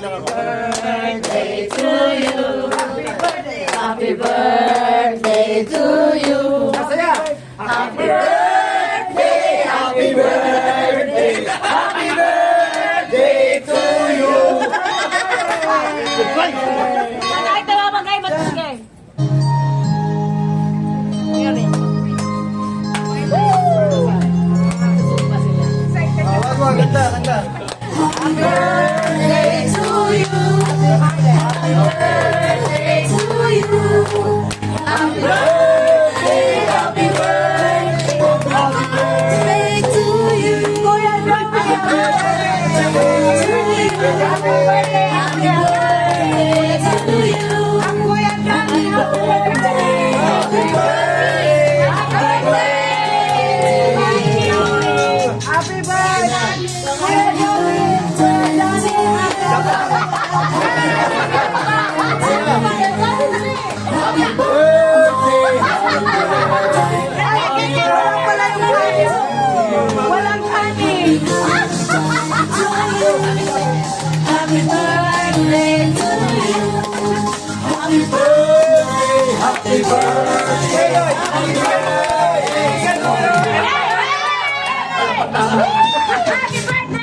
birthday to you. Happy birthday to you. Happy birthday, happy birthday, happy birthday to you. Kahit tawabang kayo, matusige. Happy birthday to you. Happy birthday to you. Happy birthday, happy birthday, happy birthday to you. Happy birthday to you. Happy birthday, happy birthday to you. Happy birthday, happy birthday, happy birthday to you. Happy birthday! Walang honey! Happy birthday to you. Happy birthday, happy birthday, happy birthday. Happy birthday!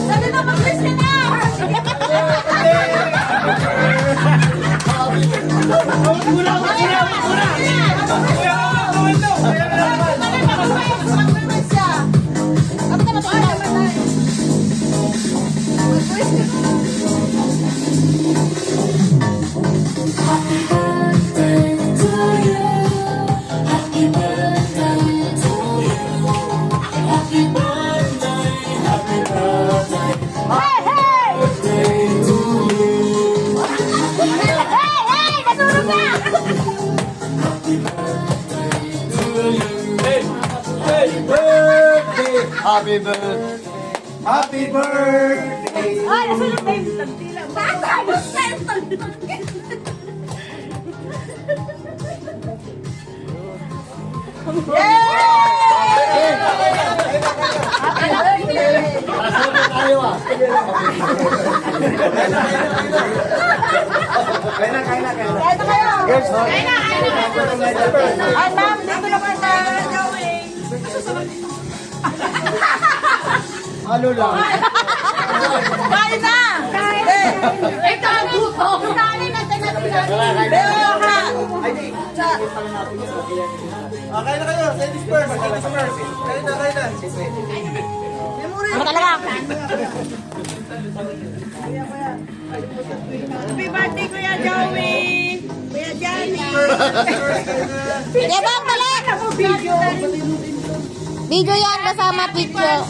Sabi na, mag-wish ka na! Happy birthday to you. Happy birthday to you. Happy birthday, happy birthday, birthday to you. Happy birthday to you. Happy birthday, happy birthday, happy birthday. Ay, nasunod na yung tagtila. Kaya na kayo! Ay, ma'am, dito naman na gawin. Ano lang? Kain na! Ito ang buto! Kain na! Kaya na kayo, ladies first. Ladies first. Kaya na. Ano ka lang? Happy birthday, Kuya Joey! Kuya Johnny! Di ba balik? Video! Video yan kasama picture.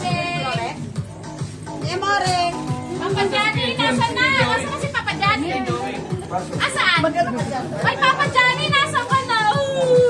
Emore! Papa Johnny, nasaan na? Nasaan na si Papa Johnny? Asaan? Ay,